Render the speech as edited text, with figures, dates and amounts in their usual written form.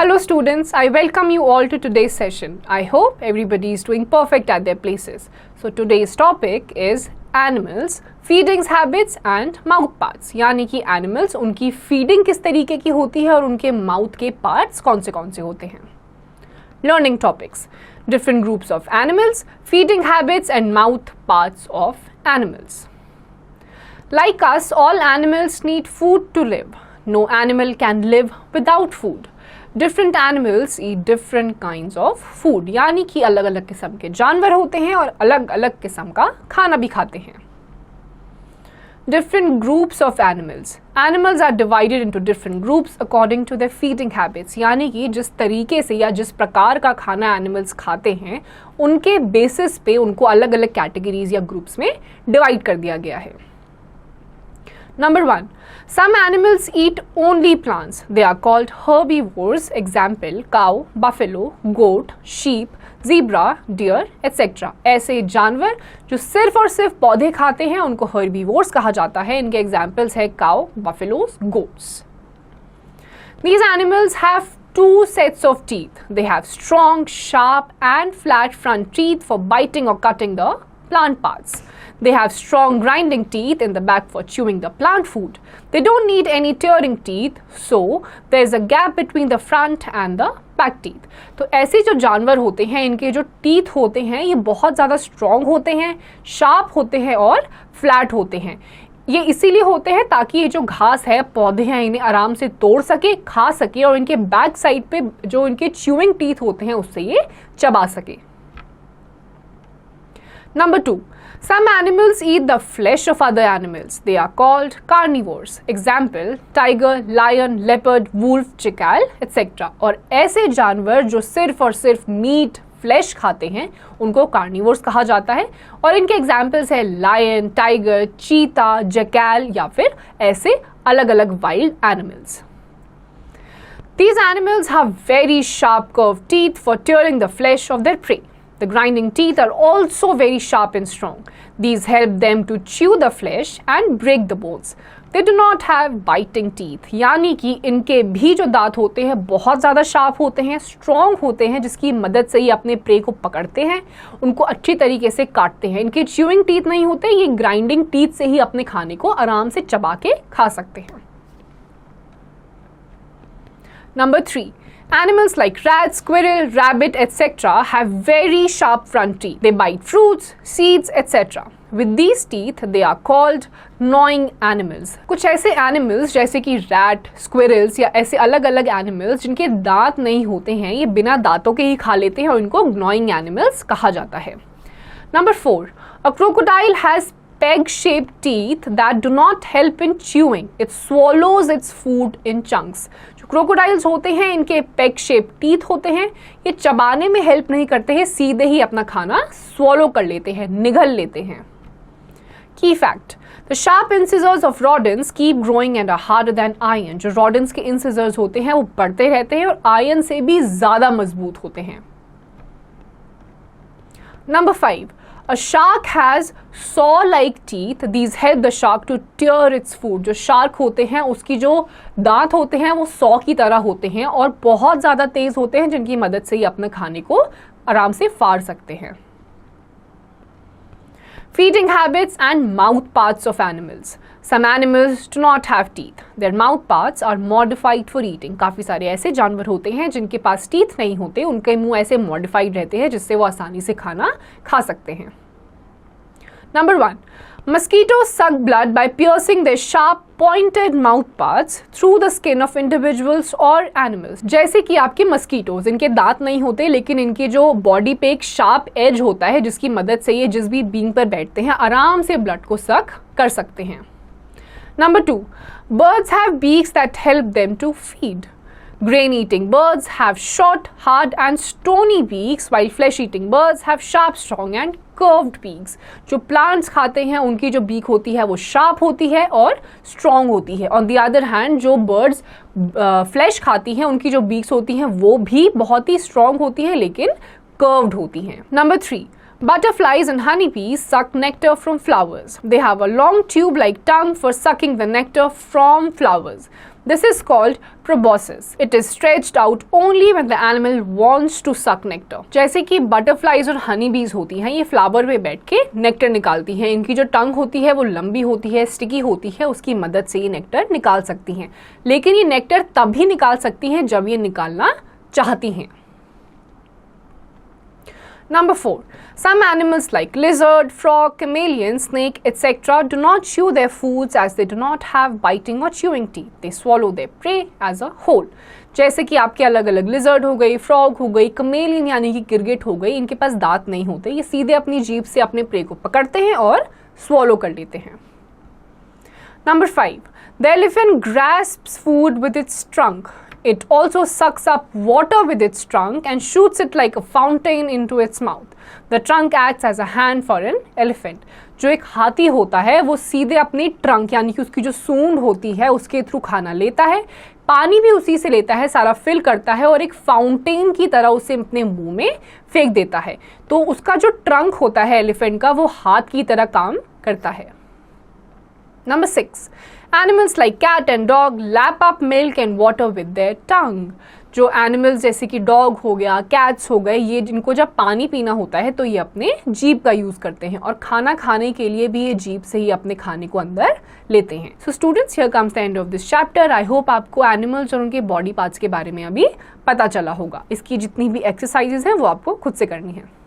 Hello students, I welcome you all to today's session. I hope everybody is doing perfect at their places. So today's topic is animals, feeding habits and mouth parts. यानी कि animals उनकी feeding किस तरीके की होती है और उनके mouth के parts कौन से होते हैं. Learning topics, different groups of animals, feeding habits and mouth parts of animals. Like us, all animals need food to live. No animal can live without food. Different animals eat different kinds of food. यानी कि अलग अलग किस्म के जानवर होते हैं और अलग अलग किस्म का खाना भी खाते हैं. Different groups of animals. Animals are divided into different groups according to their feeding habits. यानी कि जिस तरीके से या जिस प्रकार का खाना animals खाते हैं उनके बेसिस पे उनको अलग अलग कैटेगरीज या ग्रुप्स में डिवाइड कर दिया गया है. Number 1. Some animals eat only plants. They are called herbivores. Example, cow, buffalo, goat, sheep, zebra, deer, etc. ऐसे जानवर जो सिर्फ और सिर्फ पौधे खाते हैं उनको herbivores कहा जाता है. इनके examples है cow, buffaloes, goats. These animals have two sets of teeth. They have strong, sharp and flat front teeth for biting or cutting the plant parts. They have strong grinding teeth in the back for chewing the plant food. They don't need any tearing teeth, so there is a gap between the front and the back teeth. तो ऐसे जो जानवर होते हैं इनके जो teeth होते हैं ये बहुत ज़्यादा स्ट्रॉन्ग होते हैं, शार्प होते हैं और फ्लैट होते हैं. ये इसीलिए होते हैं ताकि ये जो घास है, पौधे हैं, इन्हें आराम से तोड़ सके, खा सके और इनके बैक साइड पे जो इनके च्यूइंग टीथ होते हैं उससे ये चबा सके. Number 2. Some animals eat the flesh of other animals. They are called carnivores. Example, tiger, lion, leopard, wolf, jackal, etc. और ऐसे जानवर जो सिर्फ और सिर्फ मीट, फ्लैश खाते हैं उनको कार्निवोर्स कहा जाता है. और इनके एग्जाम्पल्स है लायन, टाइगर, चीता, जैकल या फिर ऐसे अलग अलग wild animals. These animals have very sharp curved teeth for tearing the flesh of their prey. The grinding teeth are also very sharp and strong. These help them to chew the flesh and break the bones. They do not have biting teeth. यानी कि इनके भी जो दांत होते हैं बहुत ज़्यादा शार्प होते हैं, स्ट्रॉन्ग होते हैं जिसकी मदद से ये अपने प्रे को पकड़ते हैं, उनको अच्छी तरीके से काटते हैं. इनके च्यूइंग टीथ नहीं होते, ये ग्राइंडिंग टीथ से ही अपने खाने को आराम से चबा के खा सकते हैं. Number 3. Animals like rat, squirrel, rabbit, etc. have very sharp front teeth. They bite fruits, seeds, etc. With these teeth, they are called gnawing animals. कुछ ऐसे animals जैसे कि rat, squirrels या ऐसे अलग अलग animals जिनके दांत नहीं होते हैं, ये बिना दांतों के ही खा लेते हैं और इनको gnawing animals कहा जाता है. Number 4. A crocodile has peg-shaped teeth that do not help in chewing. It swallows its food in chunks. जो क्रोकोडाइल्स होते हैं इनके पेग शेप टीथ होते हैं, ये चबाने में हेल्प नहीं करते हैं, सीधे ही अपना खाना स्वॉलो कर लेते हैं, निगल लेते हैं. Key fact: The sharp incisors of rodents keep growing and are harder than iron. जो rodents के incisors होते हैं वो बढ़ते रहते हैं और iron से भी ज़्यादा मजबूत होते हैं. Number 5. A shark has saw-like teeth. These help the shark to tear its food. जो शार्क होते हैं उसकी जो दांत होते हैं वो सॉ की तरह होते हैं और बहुत ज़्यादा तेज होते हैं जिनकी मदद से ये अपने खाने को आराम से फाड़ सकते हैं. Feeding habits and mouth parts of animals. Some animals do not have teeth. Their mouth parts are modified for eating. काफ़ी सारे ऐसे जानवर होते हैं जिनके पास टीथ नहीं होते, उनके मुंह ऐसे मॉडिफाइड रहते हैं जिससे वो आसानी से खाना खा सकते हैं. Number 1. Mosquitoes suck blood by piercing their sharp pointed mouth parts through the skin of individuals or animals. जैसे कि आपके मस्कीटोज, इनके दांत नहीं होते लेकिन इनके जो बॉडी पे एक शार्प एज होता है जिसकी मदद से ये जिस भी बींग पर बैठते हैं आराम से ब्लड को सक कर सकते हैं. Number 2. Birds have beaks that help them to feed. Grain-eating birds have short, hard and stony beaks, while flesh-eating birds have sharp, strong and curved beaks. जो plants खाते हैं उनकी जो beak होती है वो sharp होती है और strong होती है. On the other hand, जो birds flesh खाती हैं उनकी जो beaks होती हैं वो भी बहुत ही strong होती है लेकिन curved होती हैं. Number 3. Butterflies and honeybees suck nectar from flowers. They have a long tube-like tongue for sucking the nectar from flowers. This is called proboscis. It is stretched out only when the animal wants to suck nectar. जैसे कि butterflies और हनी बीज होती हैं, ये flower पे बैठ के नेक्टर निकालती हैं। इनकी जो टंग होती है वो लंबी होती है, स्टिकी होती है, उसकी मदद से ये नेक्टर निकाल सकती हैं। लेकिन ये नेक्टर तभी निकाल सकती हैं जब ये निकालना चाहती हैं। Number 4. Some animals like lizard, frog, chameleon, snake, etc. do not chew their foods as they do not have biting or chewing teeth. They swallow their prey as a whole. जैसे कि आपके अलग अलग लिजर्ड हो गई, frog हो गई, chameleon यानी कि गिरगिट हो गई, इनके पास दांत नहीं होते, ये सीधे अपनी जीभ से अपने प्रे को पकड़ते हैं और स्वॉलो कर लेते हैं। Number 5. The elephant grasps food with its trunk. It also sucks up water with its trunk and shoots it like a fountain into its mouth. The trunk acts as a hand for an elephant. जो एक हाथी होता है वो सीधे अपनी trunk यानी कि उसकी जो सूंड होती है उसके थ्रू खाना लेता है, पानी भी उसी से लेता है, सारा फिल करता है और एक फाउंटेन की तरह उसे अपने मुंह में फेंक देता है। तो उसका जो ट्रंक होता है एलिफेंट का वो हाथ की तरह काम करता है। Number 6. Animals like cat and dog lap up milk and water with their tongue. जो एनिमल्स जैसे कि डॉग हो गया, कैट्स हो गए, ये इनको जब पानी पीना होता है तो ये अपने जीभ का यूज करते हैं और खाना खाने के लिए भी ये जीभ से ही अपने खाने को अंदर लेते हैं। So students, here comes the end of this chapter. I hope आपको एनिमल्स और उनके बॉडी पार्ट्स के बारे में अभी पता चला होगा। इसकी जितनी भी एक्सरसाइजेज हैं वो आपको खुद से करनी है।